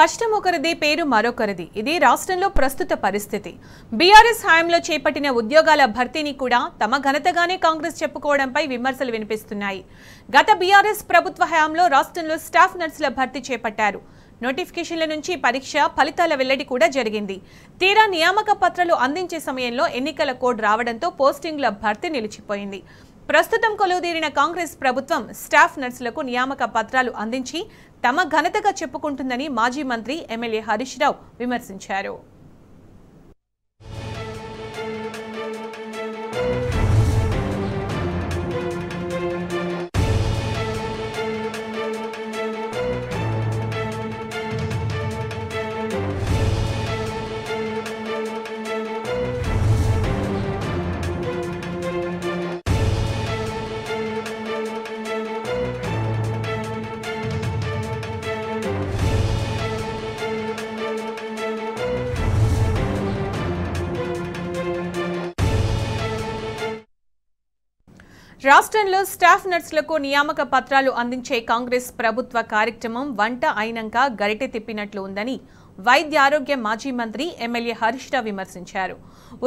కష్టం ఒకరిది, పేరు మరొకరిది. ఇది రాష్ట్రంలో ప్రస్తుత పరిస్థితి. బీఆర్ఎస్ హయాంలో చేపట్టిన ఉద్యోగాల భర్తీని కూడా తమ ఘనతగానే కాంగ్రెస్ చెప్పుకోవడంపై విమర్శలు వినిపిస్తున్నాయి. గత బీఆర్ఎస్ ప్రభుత్వ హయాంలో రాష్ట్రంలో స్టాఫ్ నర్సుల భర్తీ చేపట్టారు. నోటిఫికేషన్ల నుంచి పరీక్ష ఫలితాల వెల్లడి కూడా జరిగింది. తీరా నియామక పత్రాలు అందించే సమయంలో ఎన్నికల కోడ్ రావడంతో పోస్టింగ్ల భర్తీ నిలిచిపోయింది. ప్రస్తుతం కొలువుదీరిన కాంగ్రెస్ ప్రభుత్వం స్టాఫ్ నర్సులకు నియామక పత్రాలు అందించి తమ ఘనతగా చెప్పుకుంటుందని మాజీ మంత్రి ఎమ్మెల్యే హరీష్ రావు విమర్శించారు. రాష్ట్రంలో స్టాఫ్ నర్సులకు నియామక పత్రాలు అందించే కాంగ్రెస్ ప్రభుత్వ కార్యక్రమం వంట అయినంక గరిటె తిప్పినట్లు ఉందని వైద్య ఆరోగ్య మాజీ మంత్రి ఎమ్మెల్యే హరీష్ రావు విమర్శించారు.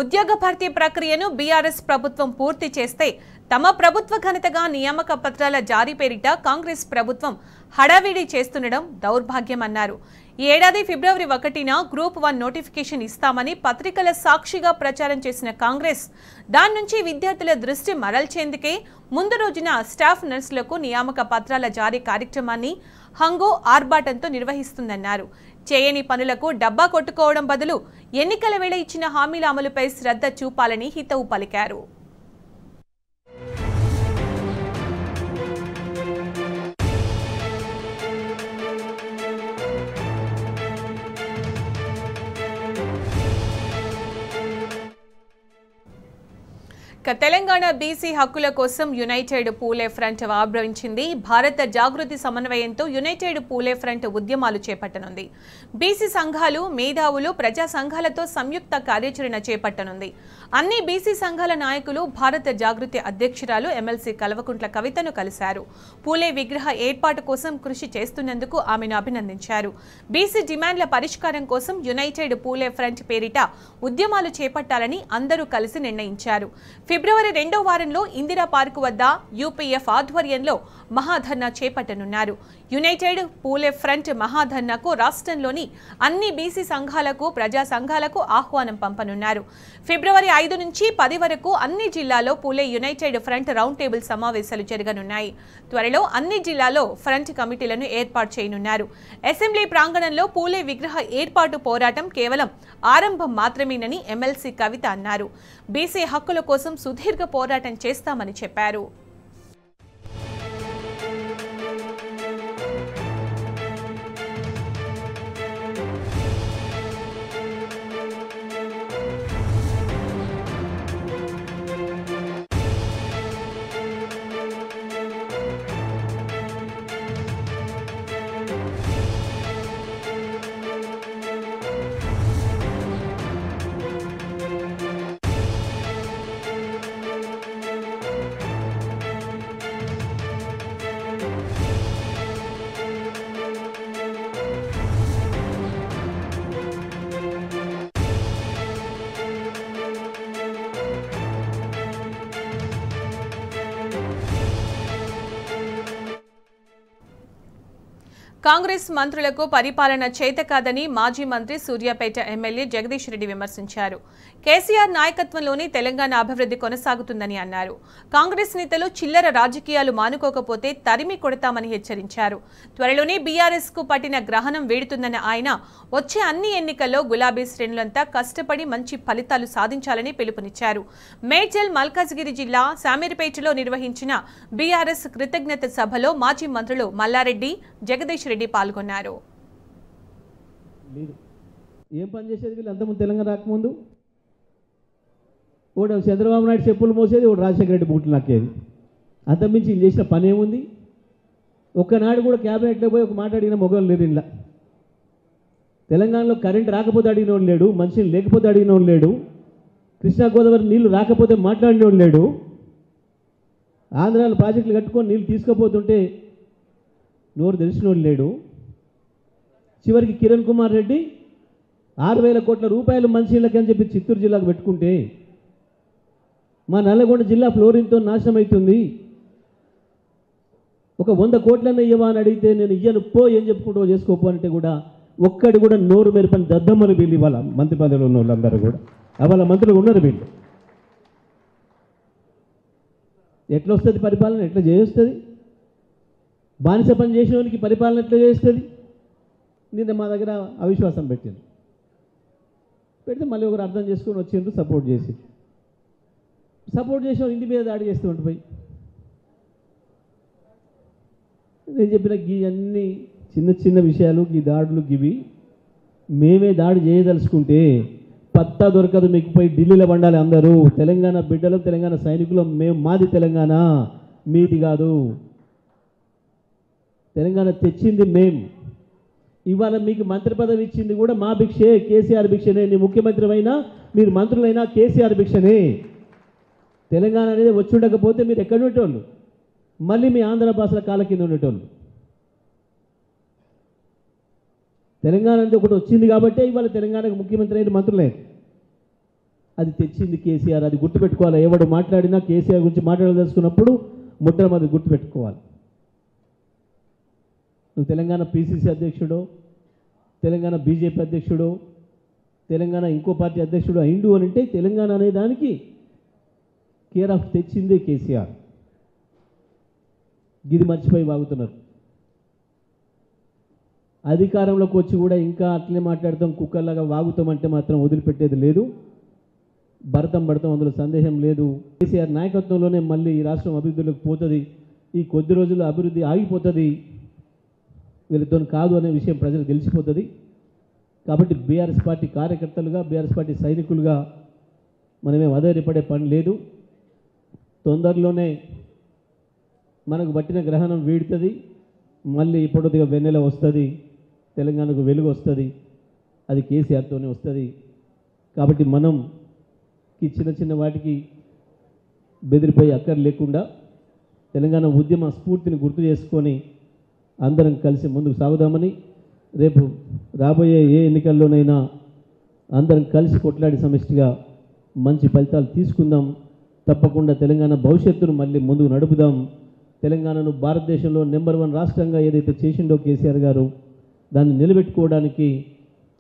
ఉద్యోగ భర్తీ ప్రక్రియను బీఆర్ఎస్ ప్రభుత్వం పూర్తి చేస్తే తమ ప్రభుత్వ ఘనతగా నియామక పత్రాల జారీ పేరిట కాంగ్రెస్ ప్రభుత్వం హడావిడి చేస్తుండడం దౌర్భాగ్యమన్నారు. ఈ ఏడాది ఫిబ్రవరి 1న గ్రూప్ 1 నోటిఫికేషన్ ఇస్తామని పత్రికల సాక్షిగా ప్రచారం చేసిన కాంగ్రెస్ దాని నుంచి విద్యార్థుల దృష్టి మరల్చేందుకే ముందు రోజున స్టాఫ్ నర్సులకు నియామక పత్రాల జారీ కార్యక్రమాన్ని హంగో ఆర్భాటంతో నిర్వహిస్తుందన్నారు. చేయని పనులకు డబ్బా కొట్టుకోవడం బదులు ఎన్నికల వేళ ఇచ్చిన హామీల అమలుపై శ్రద్ధ చూపాలని హితవు పలికారు. తెలంగాణ బీసీ హక్కుల కోసం యునైటెడ్ పూలే ఫ్రంట్ ఆవిర్భవించింది. భారత జాగృతి సమన్వయంతో యునైటెడ్ పూలే ఫ్రంట్ ఉద్యమాలు చేపట్టనుంది. బీసీ సంఘాలు, మేధావులు, ప్రజా సంఘాలతో సంయుక్త కార్యాచరణ చేపట్టనుంది. అన్ని బీసీ సంఘాల నాయకులు భారత జాగృతి అధ్యక్షురాలు ఎమ్మెల్సీ కల్వకుంట్ల కవితను కలిశారు. పూలే విగ్రహ ఏర్పాటు కోసం కృషి చేస్తున్నందుకు ఆమెను అభినందించారు. బీసీ డిమాండ్ల పరిష్కారం కోసం యునైటెడ్ పూలే ఫ్రంట్ పేరిట ఉద్యమాలు చేపట్టాలని అందరూ కలిసి నిర్ణయించారు. ఫిబ్రవరి 2వ వారంలో ఇందిరా పార్కు వద్ద యూపీఎఫ్ ఆధ్వర్యంలో మహాధర్నా చేపట్టనున్నారు. యునైటెడ్ పూలే ఫ్రంట్ మహాధర్నాకు రాష్ట్రంలోని అన్ని బీసీ సంఘాలకు, ప్రజా సంఘాలకు ఆహ్వానం పంపనున్నారు. ఫిబ్రవరి 5 నుంచి 10 వరకు అన్ని జిల్లాల్లో పూలే యునైటెడ్ ఫ్రంట్ రౌండ్ టేబుల్ సమావేశాలు జరగనున్నాయి. త్వరలో అన్ని జిల్లాల్లో ఫ్రంట్ కమిటీలను ఏర్పాటు చేయనున్నారు. అసెంబ్లీ ప్రాంగణంలో పూలే విగ్రహ ఏర్పాటు పోరాటం కేవలం ఆరంభం మాత్రమేనని ఎమ్మెల్సీ కవిత అన్నారు. బీసీ హక్కుల కోసం సుదీర్ఘ పోరాటం చేస్తామని చెప్పారు. కాంగ్రెస్ మంత్రులకు పరిపాలన చేతకాదని మాజీ మంత్రి సూర్యాపేట ఎమ్మెల్యే జగదీష్ రెడ్డి విమర్శించారు. కేసీఆర్ నాయకత్వంలోని తెలంగాణ అభివృద్ధి కొనసాగుతుందని అన్నారు. కాంగ్రెస్ నేతలు చిల్లర రాజకీయాలు మానుకోకపోతే తరిమి కొడతామని హెచ్చరించారు. త్వరలోనే బీఆర్ఎస్ కు పట్టిన గ్రహణం వీడుతుందన్న ఆయన వచ్చే అన్ని ఎన్నికల్లో గులాబీ శ్రేణులంతా కష్టపడి మంచి ఫలితాలు సాధించాలని పిలుపునిచ్చారు. మేడ్చల్, మల్కాజ్గిరి జిల్లా శామీర్పేటలో నిర్వహించిన బీఆర్ఎస్ కృతజ్ఞత సభలో మాజీ మంత్రులు మల్లారెడ్డి, జగదీష్ రెడ్డి పాల్గొన్నారు. ఏం పని చేసేది వీళ్ళు అంతకుముందు తెలంగాణ రాకముందు? ఒకటి చంద్రబాబు నాయుడు చెప్పులు మోసేది, ఒకటి రాజశేఖర రెడ్డి బూట్లు నక్కేది. అంతకుమించి వీళ్ళు చేసిన పని ఏముంది? ఒక్కనాడు కూడా క్యాబినెట్లో పోయి ఒక మాట అడిగిన మొగలు లేరు. ఇలా తెలంగాణలో కరెంట్ రాకపోతే అడిగినోడు లేడు, మనుషులు లేకపోతే అడిగినోడు లేడు, కృష్ణా గోదావరి నీళ్లు రాకపోతే మాట్లాడినోడు లేడు, ఆంధ్రాలో ప్రాజెక్టులు కట్టుకొని నీళ్ళు తీసుకుపోతుంటే నోరు తెలిసినోడు లేడు. చివరికి కిరణ్ కుమార్ రెడ్డి 6,000 కోట్ల రూపాయలు మంచినీళ్ళకి అని చెప్పి చిత్తూరు జిల్లాకు పెట్టుకుంటే మా నల్లగొండ జిల్లా ఫ్లోరిన్తో నాశనం అవుతుంది. ఒక 100 కోట్లన్న ఇవ్వవా అని అడిగితే నేను ఇయ్యను పో ఏం చెప్పుకుంటూ చేసుకోపో అంటే కూడా ఒక్కడి కూడా నోరు మెరుపని దద్దమ్మలు వీళ్ళు ఇవాళ మంత్రి పదవిలో ఉన్న వాళ్ళందరూ కూడా వాళ్ళ మంత్రులు ఉన్నారు. వీళ్ళు ఎట్లా వస్తుంది పరిపాలన, ఎట్లా చేస్తుంది? బానిస పని చేసిన వానికి పరిపాలన ఎట్లా చేస్తుంది? నిన్న మా దగ్గర అవిశ్వాసం పెడితే మళ్ళీ ఒకరు అర్థం చేసుకొని వచ్చిండ్రు, సపోర్ట్ చేసి ఇంటి మీద దాడి చేస్తూ ఉండిపోయి నేను చెప్పిన గీ అన్ని చిన్న చిన్న విషయాలు, ఈ దాడులు గివి మేమే దాడి చేయదలుచుకుంటే పత్తా దొరకదు మీకు. పోయి ఢిల్లీలో పండాలి అందరూ. తెలంగాణ బిడ్డలు, తెలంగాణ సైనికులు మేము. మాది తెలంగాణ, మీది కాదు. తెలంగాణ తెచ్చింది మేం. ఇవాళ మీకు మంత్రి పదవి ఇచ్చింది కూడా మా భిక్షే, కేసీఆర్ భిక్షనే. నీ ముఖ్యమంత్రి అయినా మీరు మంత్రులైనా కేసీఆర్ భిక్షనే. తెలంగాణ అనేది వచ్చి ఉండకపోతే మీరు ఎక్కడ ఉండేటోళ్ళు? మళ్ళీ మీ ఆంధ్ర భాషల కాళ్ళ కింద ఉండేటోళ్ళు. తెలంగాణ అనేది ఒకటి వచ్చింది కాబట్టే ఇవాళ తెలంగాణకు ముఖ్యమంత్రి అయిన మంత్రులే. అది తెచ్చింది కేసీఆర్. అది గుర్తుపెట్టుకోవాలి. ఎవడు మాట్లాడినా కేసీఆర్ గురించి మాట్లాడదలుచుకున్నప్పుడు మొట్టమొదటి గుర్తుపెట్టుకోవాలి. నువ్వు తెలంగాణ పీసీసీ అధ్యక్షుడో, తెలంగాణ బీజేపీ అధ్యక్షుడో, తెలంగాణ ఇంకో పార్టీ అధ్యక్షుడు అయిండు అని అంటే తెలంగాణ అనే దానికి కేర్ ఆఫ్ తెచ్చిందే కేసీఆర్. గిది మర్చిపోయి వాగుతున్నారు. అధికారంలోకి వచ్చి కూడా ఇంకా అట్లే మాట్లాడతాం, కుక్కల్లాగా వాగుతామంటే మాత్రం వదిలిపెట్టేది లేదు. భరతం పడతాం, అందులో సందేహం లేదు. కేసీఆర్ నాయకత్వంలోనే మళ్ళీ ఈ రాష్ట్రం అభివృద్ధిలోకి పోతుంది. ఈ కొద్ది రోజుల్లో అభివృద్ధి ఆగిపోతుంది. వీళ్ళతో కాదు అనే విషయం ప్రజలకు తెలిసిపోతుంది. కాబట్టి బీఆర్ఎస్ పార్టీ కార్యకర్తలుగా, బీఆర్ఎస్ పార్టీ సైనికులుగా మనమే అధైర్యపడే పని లేదు. తొందరలోనే మనకు పట్టిన గ్రహణం వీడుతుంది. మళ్ళీ ఇప్పటిగా వెన్నెల వస్తుంది, తెలంగాణకు వెలుగు వస్తుంది. అది కేసీఆర్తోనే వస్తుంది. కాబట్టి మనకి చిన్న చిన్న వాటికి బెదిరిపోయి అక్కర్ లేకుండా తెలంగాణ ఉద్యమ స్ఫూర్తిని గుర్తు చేసుకొని అందరం కలిసి ముందుకు సాగుదామని, రేపు రాబోయే ఏ ఎన్నికల్లోనైనా అందరం కలిసి కొట్లాడి సమిష్టిగా మంచి ఫలితాలు తీసుకుందాం. తప్పకుండా తెలంగాణ భవిష్యత్తును మళ్ళీ ముందుకు నడుపుదాం. తెలంగాణను భారతదేశంలో నెంబర్ 1 రాష్ట్రంగా ఏదైతే చేసిండో కేసీఆర్ గారు, దాన్ని నిలబెట్టుకోవడానికి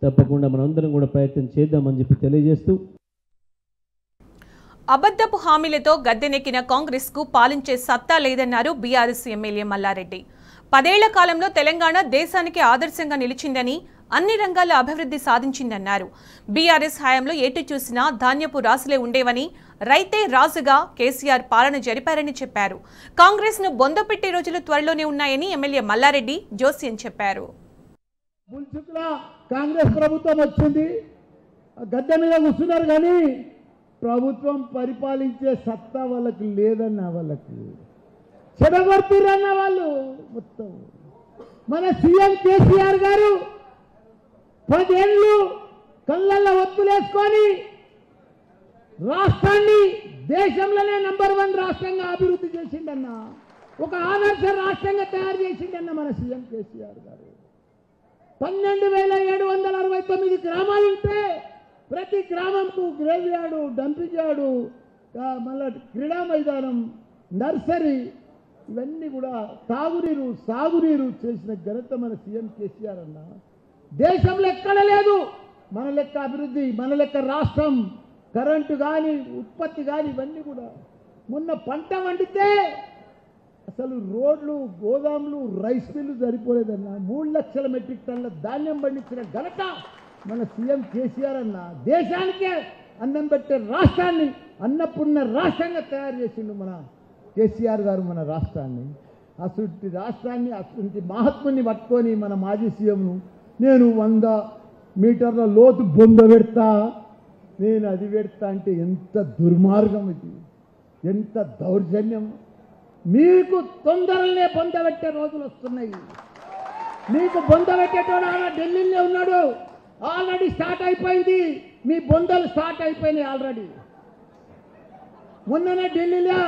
తప్పకుండా మనందరం కూడా ప్రయత్నం చేద్దామని చెప్పి తెలియజేస్తూ, అబద్ధపు హామీలతో గద్దెనెక్కిన కాంగ్రెస్ కు పాలించే సత్తా లేదన్నారు బీఆర్ఎస్ ఎమ్మెల్యే మల్లారెడ్డి. 10 ఏళ్ల కాలంలో తెలంగాణ దేశానికి ఆదర్శంగా నిలిచిందని, అన్ని రంగాల్లో అభివృద్ధి సాధించిందన్నారు. బీఆర్ఎస్ హయాంలో ఎటు చూసినా ధాన్యపు రాసులే ఉండేవని, రైతే రాజుగా కేసీఆర్ పాలన జరిపారని చెప్పారు. కాంగ్రెస్ ను బొందపెట్టే రోజులు త్వరలోనే ఉన్నాయని ఎమ్మెల్యే మల్లారెడ్డి జోస్యం చెప్పారు. కాంగ్రెస్ ప్రభుత్వం వచ్చింది, గద్దె మీద కూర్చున్నారు, కానీ ప్రభుత్వం పరిపాలించే సత్తా వాళ్ళకి లేదన్న, వాళ్ళకి చెడగొడుతురన్న వాళ్ళు మొత్తం. మన సీఎం కేసీఆర్ గారు 10 ఏళ్ళు కళ్ళల్లో ఒత్తులేసుకొని రాష్ట్రాన్ని దేశంలోనే నెంబర్ 1 రాష్ట్రంగా అభివృద్ధి చేసిండన్న, ఒక ఆదర్శ రాష్ట్రంగా తయారు చేసిండన్న మన సీఎం కేసీఆర్ గారు. 12,769 గ్రామాలు ఉంటే ప్రతి గ్రామంకు గ్రేవ్ యార్డు, డంపింగ్ యార్డు, మళ్ళీ క్రీడా మైదానం, నర్సరీ, ఇవన్నీ కూడా తాగునీరు, సాగునీరు చేసిన ఘనత మన సీఎం కేసీఆర్ అన్న. దేశంలో ఎక్కడ లేదు మన లెక్క అభివృద్ధి, మన లెక్క రాష్ట్రం. కరెంటు కానీ, ఉత్పత్తి కానీ, ఇవన్నీ కూడా. మొన్న పంట వండితే అసలు రోడ్లు, గోదాములు, రైస్ మిల్లు సరిపోలేదన్న. 3 లక్షల మెట్రిక్ టన్నుల ధాన్యం పండించిన ఘనత మన సీఎం కేసీఆర్ అన్న. దేశానికే అన్నం పెట్టే రాష్ట్రాన్ని అన్నపూర్ణ రాష్ట్రంగా తయారు చేసిండు మన కేసీఆర్ గారు మన రాష్ట్రాన్ని. అసలు రాష్ట్రాన్ని, అసలు మహాత్ముని పట్టుకొని మన మాజీ సీఎంను, నేను 100 మీటర్ల లోతు బొంద పెడతా, నేను అది పెడతా అంటే ఎంత దుర్మార్గం ఇది, ఎంత దౌర్జన్యం. మీకు తొందరలే బొంద పెట్టే రోజులు వస్తున్నాయి. మీకు బొంద పెట్టేటోడు ఆయన ఢిల్లీలో ఉన్నాడు, ఆల్రెడీ స్టార్ట్ అయిపోయింది. మీ బొందలు స్టార్ట్ అయిపోయినాయి ఆల్రెడీ. మొన్ననే ఢిల్లీలో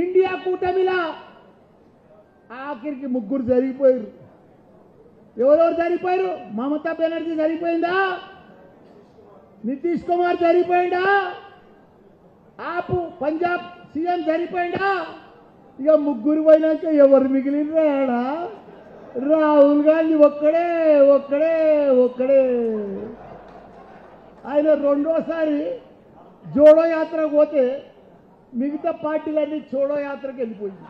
ఇండియా కూటమిలా ఆఖరికి 3 జరిగిపోయారు. ఎవరెవరు చనిపోయారు? మమతా బెనర్జీ చనిపోయిందా? నితీష్ కుమార్ చనిపోయిందా? ఆపు పంజాబ్ సీఎం చనిపోయిందా? ఇక ముగ్గురు పోయినాక ఎవరు మిగిలినరా? రాహుల్ గాంధీ ఒక్కడే ఒక్కడే ఒక్కడే. ఆయన రెండోసారి జోడో యాత్రకు పోతే మిగతా పార్టీలన్నీ చోడో యాత్రకు వెళ్ళిపోయింది.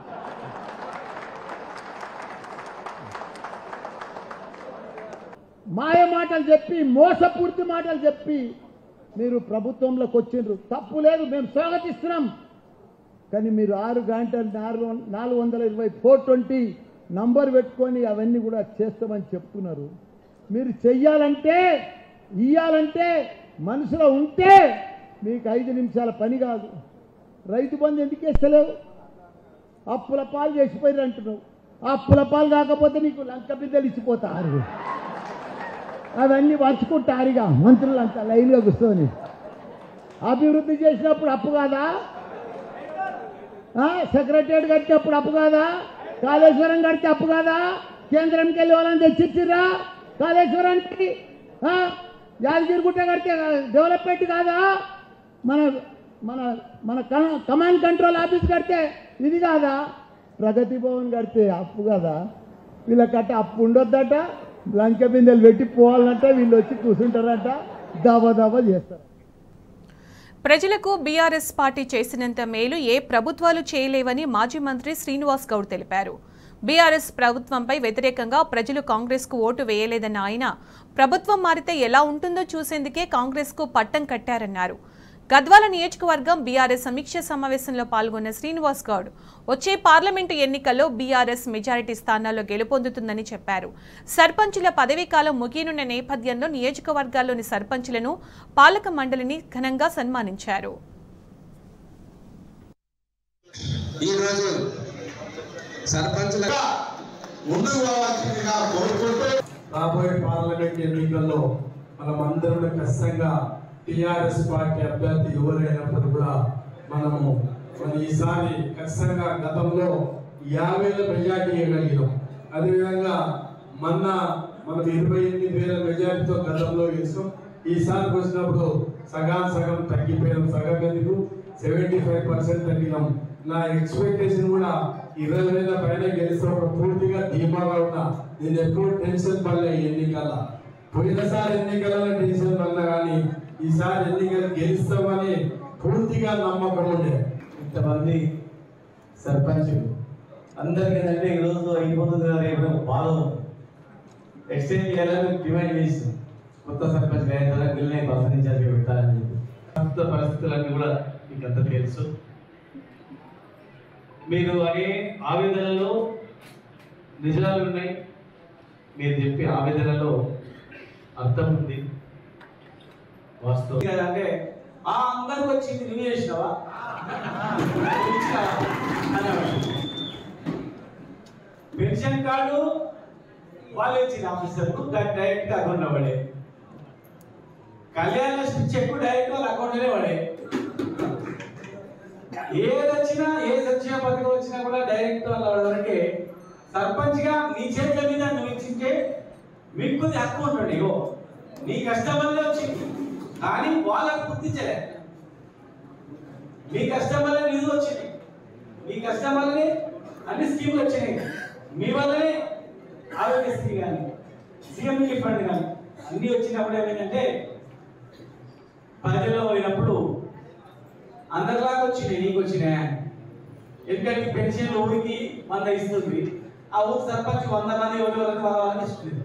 మాయ మాటలు చెప్పి మోసపూర్తి మాటలు చెప్పి మీరు ప్రభుత్వంలోకి వచ్చిండ్రు. తప్పు లేదు, మేము స్వాగతిస్తున్నాం. కానీ మీరు 6 గంటలు 420 420 నంబర్ పెట్టుకొని అవన్నీ కూడా చేస్తామని చెప్తున్నారు. మీరు చెయ్యాలంటే ఇయ్యాలంటే మనసులో ఉంటే మీకు 5 నిమిషాల పని కాదు. రైతు బంధు ఎందుకు వేస్తలేవు? అప్పుల పాలు చేసిపోయారు అంటున్నావు. అప్పుల పాలు కాకపోతే నీకు లంక బిడ్డలు ఇచ్చిపోతారు. అవన్నీ పంచుకుంటారుగా మంత్రులంతా లైన్గా కూర్చొని. అభివృద్ధి చేసినప్పుడు అప్పు కాదా? సెక్రటరియట్ కట్టినప్పుడు అప్పు కాదా? కాళేశ్వరం కడితే అప్పు కాదా? కేంద్రంకి వెళ్ళి వాళ్ళని తెచ్చిచ్చిరా కాళేశ్వరానికి? యాదగిరిగుట్ట కడితే డెవలప్మెంట్ కాదా? మన మన మన కమాండ్ కంట్రోల్ ఆఫీస్ కడితే ఇది కాదా? ప్రగతి భవన్ కడితే అప్పు కదా? వీళ్ళకట్ట అప్పు ఉండొద్దట, లంక బిందెలు పెట్టి పోవాలంట, వీళ్ళు వచ్చి కూర్చుంటారట, దబా చేస్తారు. ప్రజలకు బీఆర్ఎస్ పార్టీ చేసినంత మేలు ఏ ప్రభుత్వాలు చేయలేవని మాజీ మంత్రి శ్రీనివాస్ గౌడ్ తెలిపారు. బీఆర్ఎస్ ప్రభుత్వంపై వ్యతిరేకంగా ప్రజలు కాంగ్రెస్కు ఓటు వేయలేదన్న ఆయన ప్రభుత్వం మారితే ఎలా ఉంటుందో చూసేందుకే కాంగ్రెస్కు పట్టం కట్టారన్నారు. గద్వాల నియోజకవర్గం బీఆర్ఎస్ సమీక్ష సమావేశంలో పాల్గొన్న శ్రీనివాస్ గౌడ్ వచ్చే పార్లమెంటు ఎన్నికల్లో బీఆర్ఎస్ మెజారిటీ స్థానాల్లో గెలుపొందుతుందని చెప్పారు. సర్పంచుల పదవీకాలం ముగియనున్న నేపథ్యంలో నియోజకవర్గాల్లోని సర్పంచులను పాలక మండలిని ఘనంగా సన్మానించారు. రాబోయే పార్లమెంట్ ఎన్నికల్లో మనం అందరం ఖచ్చితంగా టీఆర్ఎస్ పార్టీ అభ్యర్థి ఎవరైనప్పుడు కూడా మనము ఈసారి ఖచ్చితంగా గతంలో 50,000 మెజార్టీ ఇవ్వగలిగినాం. అదేవిధంగా మనం 28,000 మెజార్టీతో గతంలో గెలిచాం. ఈసారికి వచ్చినప్పుడు సగం తగ్గిపోయాం. సగం ఎందుకు 75% తగ్గినాం. నా ఎక్స్పెక్టేషన్ కూడా 20,000 పైన గెలిచినప్పుడు పూర్తిగా ధీమాగా ఉన్నా. నేను ఎక్కువ టెన్షన్ పడలే. ఎన్నికల పోయినసారి ఎన్నికలలో టెన్షన్ పడినా కానీ ఈసారి ఎన్నికలు గెలుస్తామని పూర్తిగా నమ్మకం ఉండే. ఇంతమంది సర్పంచులు అందరికీ ఏంటంటే ఈరోజు అయిపోతుంది కదా, రేపు బాధ ఎక్స్చేంజ్ చేయాలని డిమాండ్ చేసి కొత్త సర్పంచ్ బిల్ని ప్రసరించాలి పెట్టాలని చెప్పి ప్రస్తుత పరిస్థితులన్నీ కూడా మీకు అంతా తెలుసు. మీరు అనే ఆవేదనలో నిజాలు ఉన్నాయి. మీరు చెప్పే ఆవేదనలో అర్థం ఉంది, వాస్తవం అంటే అందరూ వచ్చింది నువ్వు చేసినావా పెన్షన్ కార్డు వాళ్ళు ఇచ్చిన ఆఫీసర్కు డైరెక్ట్ అకౌంట్లో పడే, కళ్యాణ లక్ష్మి చెక్ డైరెక్ట్ వాళ్ళ అకౌంట్లోనే పడే, ఏదొచ్చినా ఏ సంక్షేమ పథకం వచ్చినా కూడా డైరెక్ట్ వాళ్ళ వరకే. సర్పంచ్ గా నీ చేతుల మీద నువ్వు ఇచ్చింటే మీకు కొద్ది హక్కు ఉంటుంది. ఇగో నీ కష్టం వల్లే వచ్చింది, కానీ వాళ్ళకు గుర్తించలే. మీ కష్టం వల్ల నిధులు వచ్చినాయి, మీ కష్టం వల్లనే అన్ని స్కీములు వచ్చినాయి, మీ వల్లనే ఆరోగ్యశ్రీ కానీ సీఎం రిలీఫ్ ఫండ్ కానీ అన్ని వచ్చినప్పుడు ఏమైందంటే ప్రజల్లో పోయినప్పుడు అందరిలాగా వచ్చినాయి, నీకు వచ్చినాయా? ఎందుకంటే పెన్షన్లు ఊరికి 100 ఇస్తుంది, ఆ ఊరికి సర్పంచ్ 100 మంది వాళ్ళకి ఇస్తుంది.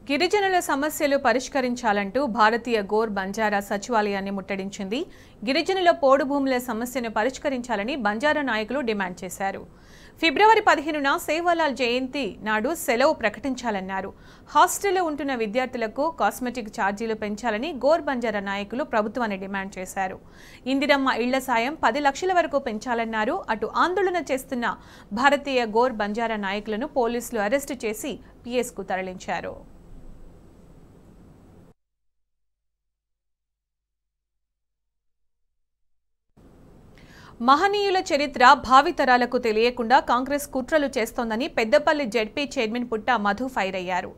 గిరిజనుల సమస్యలు పరిష్కరించాలంటూ భారతీయ గోర్ బంజారా సచివాలయాన్ని ముట్టడించింది. గిరిజనుల పోడు భూముల సమస్యను పరిష్కరించాలని బంజారా నాయకులు డిమాండ్ చేశారు. ఫిబ్రవరి 15న సేవాలాల్ జయంతి నాడు సెలవు ప్రకటించాలన్నారు. హాస్టల్లో ఉంటున్న విద్యార్థులకు కాస్మెటిక్ ఛార్జీలు పెంచాలని గోర్ బంజారా నాయకులు ప్రభుత్వాన్ని డిమాండ్ చేశారు. ఇందిరమ్మ ఇళ్ల సాయం 10 లక్షల వరకు పెంచాలన్నారు. అటు ఆందోళన చేస్తున్న భారతీయ గోర్ బంజారా నాయకులను పోలీసులు అరెస్టు చేసి పిఎస్కు తరలించారు. మహనీయుల చరిత్ర భావితరాలకు తెలియకుండా కాంగ్రెస్ కుట్రలు చేస్తోందని పెద్దపల్లి జెడ్పీ చైర్మన్ పుట్టా మధు ఫైర్ అయ్యారు.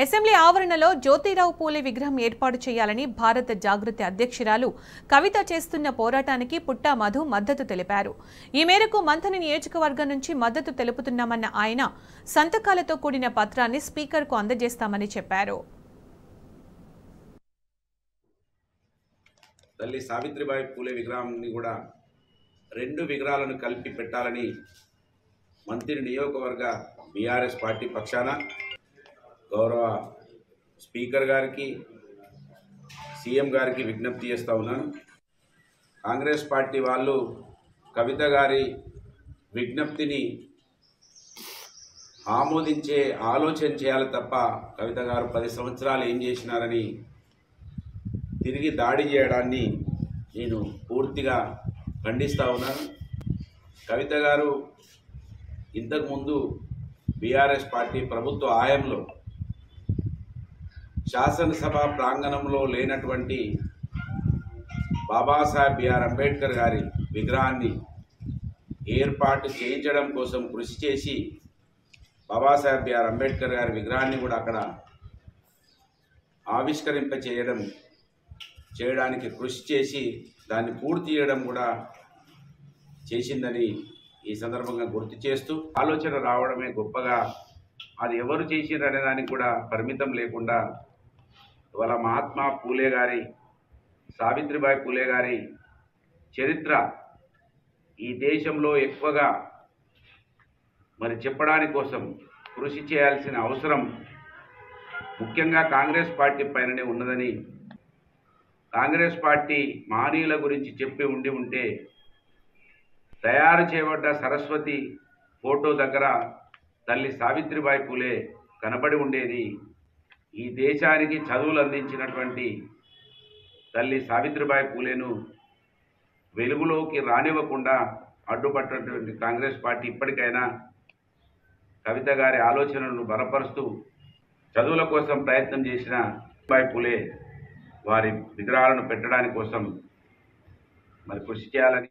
అసెంబ్లీ ఆవరణలో జ్యోతిరావు పూలే విగ్రహం ఏర్పాటు చేయాలని భారత జాగృతి అధ్యక్షురాలు కవిత చేస్తున్న పోరాటానికి పుట్టా మధు మద్దతు తెలిపారు. ఈ మేరకు మంథని నియోజకవర్గం నుంచి మద్దతు తెలుపుతున్నామన్న ఆయన సంతకాలతో కూడిన పత్రాన్ని స్పీకర్కు అందజేస్తామని చెప్పారు. తల్లి సావిత్రిబాయి పూలే విగ్రహాన్ని కూడా 2 విగ్రహాలను కలిపి పెట్టాలని మంత్రి నియోజకవర్గ బీఆర్ఎస్ పార్టీ పక్షాన గౌరవ స్పీకర్ గారికి సీఎం గారికి విజ్ఞప్తి చేస్తూ ఉన్నాను. కాంగ్రెస్ పార్టీ వాళ్ళు కవిత గారి విజ్ఞప్తిని ఆమోదించే ఆలోచన చేయాలి తప్ప కవిత గారు 10 సంవత్సరాలు ఏం చేసినారని తిరిగి దాడి చేయడాన్ని నేను పూర్తిగా ఖండిస్తూ ఉన్నాను. కవిత గారు ఇంతకుముందు బీఆర్ఎస్ పార్టీ ప్రభుత్వ హయాంలో శాసనసభ ప్రాంగణంలో లేనటువంటి బాబాసాహెబ్ బిఆర్ అంబేద్కర్ గారి విగ్రహాన్ని ఏర్పాటు చేయించడం కోసం కృషి చేసి బాబాసాహెబ్ బిఆర్ అంబేద్కర్ గారి విగ్రహాన్ని కూడా అక్కడ చేయడానికి కృషి చేసి దాన్ని పూర్తి చేయడం కూడా చేసిందని ఈ సందర్భంగా గుర్తు చేస్తూ ఆలోచన రావడమే గొప్పగా అది ఎవరు చేసిరనే దానికి కూడా పరిమితం లేకుండా ఇవాళ మహాత్మా పూలే గారి సావిత్రిబాయి పూలే గారి చరిత్ర ఈ దేశంలో ఎక్కువగా మరి చెప్పడానికి కోసం కృషి చేయాల్సిన అవసరం ముఖ్యంగా కాంగ్రెస్ పార్టీ పైననే ఉన్నదని, కాంగ్రెస్ పార్టీ మహనీయుల గురించి చెప్పి ఉంటే తయారు చేయబడ్డ సరస్వతి ఫోటో దగ్గర తల్లి సావిత్రిబాయి పూలే కనబడి ఉండేది. ఈ దేశానికి చదువులు అందించినటువంటి తల్లి సావిత్రిబాయి పూలేను వెలుగులోకి రానివ్వకుండా అడ్డుపట్టినటువంటి కాంగ్రెస్ పార్టీ ఇప్పటికైనా కవిత గారి ఆలోచనలను బలపరుస్తూ చదువుల కోసం ప్రయత్నం చేసిన సావిత్రిబాయి పూలే వారి విగ్రహాలను పెట్టడానికి కోసం మరి కృషి చేయాలని.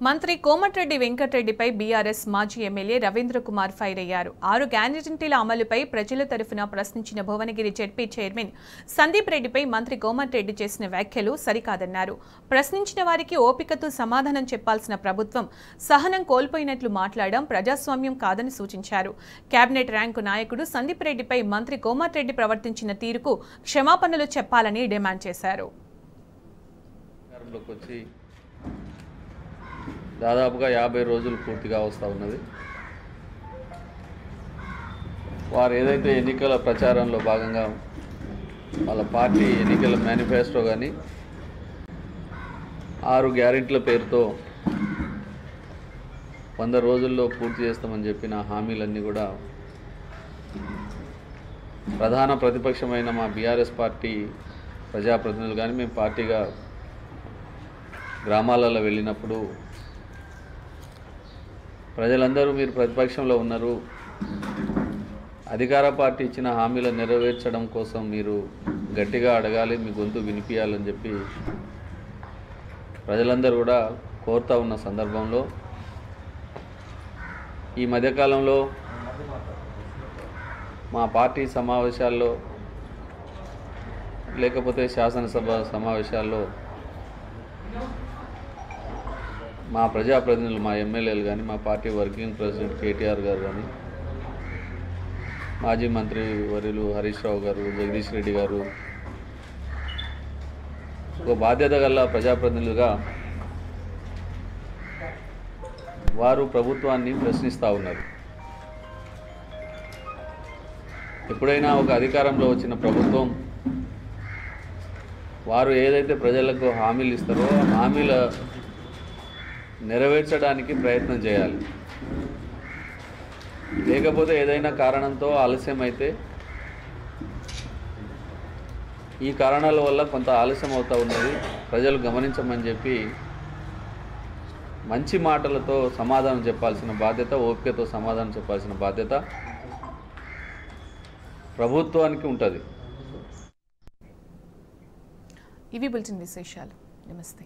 మంత్రి కోమటిరెడ్డి వెంకటరెడ్డిపై బీఆర్ఎస్ మాజీ ఎమ్మెల్యే రవీంద్ర కుమార్ ఫైర్ అయ్యారు. 6 గ్యారంటీల అమలుపై ప్రజల తరఫున ప్రశ్నించిన భువనగిరి జెడ్పీ చైర్మన్ సందీప్ రెడ్డిపై మంత్రి కోమటిరెడ్డి చేసిన వ్యాఖ్యలు సరికాదన్నారు. ప్రశ్నించిన వారికి ఓపికతో సమాధానం చెప్పాల్సిన ప్రభుత్వం సహనం కోల్పోయినట్లు మాట్లాడడం ప్రజాస్వామ్యం కాదని సూచించారు. కేబినెట్ ర్యాంకు నాయకుడు సందీప్ రెడ్డిపై మంత్రి కోమటిరెడ్డి ప్రవర్తించిన తీరుకు క్షమాపణలు చెప్పాలని డిమాండ్ చేశారు. దాదాపుగా 50 రోజులు పూర్తిగా వస్తూ ఉన్నది. వారు ఏదైతే ఎన్నికల ప్రచారంలో భాగంగా వాళ్ళ పార్టీ ఎన్నికల మేనిఫెస్టో కానీ 6 గ్యారెంటీల పేరుతో 100 రోజుల్లో పూర్తి చేస్తామని చెప్పిన హామీలన్నీ కూడా ప్రధాన ప్రతిపక్షమైన మా బీఆర్ఎస్ పార్టీ ప్రజాప్రతినిధులు కానీ మేము పార్టీగా గ్రామాలలో వెళ్ళినప్పుడు ప్రజలందరూ మీరు ప్రతిపక్షంలో ఉన్నారు, అధికార పార్టీ ఇచ్చిన హామీలను నెరవేర్చడం కోసం మీరు గట్టిగా అడగాలి, మీ గొంతు వినిపించాలని చెప్పి ప్రజలందరూ కూడా కోరుతూ ఉన్న సందర్భంలో ఈ మధ్యకాలంలో మా పార్టీ సమావేశాల్లో లేకపోతే శాసనసభ సమావేశాల్లో మా ప్రజాప్రతినిధులు, మా ఎమ్మెల్యేలు కానీ, మా పార్టీ వర్కింగ్ ప్రెసిడెంట్ కేటీఆర్ గారు కానీ, మాజీ మంత్రి వర్యులు హరీష్ రావు గారు, జగదీష్ రెడ్డి గారు ఒక బాధ్యత గల ప్రజాప్రతినిధులుగా వారు ప్రభుత్వాన్ని ప్రశ్నిస్తూ ఉన్నారు. ఎప్పుడైనా ఒక అధికారంలో వచ్చిన ప్రభుత్వం వారు ఏదైతే ప్రజలకు హామీలు ఇస్తారో ఆ హామీల నెరవేర్చడానికి ప్రయత్నం చేయాలి. లేకపోతే ఏదైనా కారణంతో ఆలస్యం అయితే ఈ కారణాల వల్ల కొంత ఆలస్యం అవుతూ ఉన్నది, ప్రజలు గమనించమని చెప్పి మంచి మాటలతో సమాధానం చెప్పాల్సిన బాధ్యత, ఓపికతో సమాధానం చెప్పాల్సిన బాధ్యత ప్రభుత్వానికి ఉంటుంది. ఇవి బులెటిన్ విశేషాలు. నమస్తే.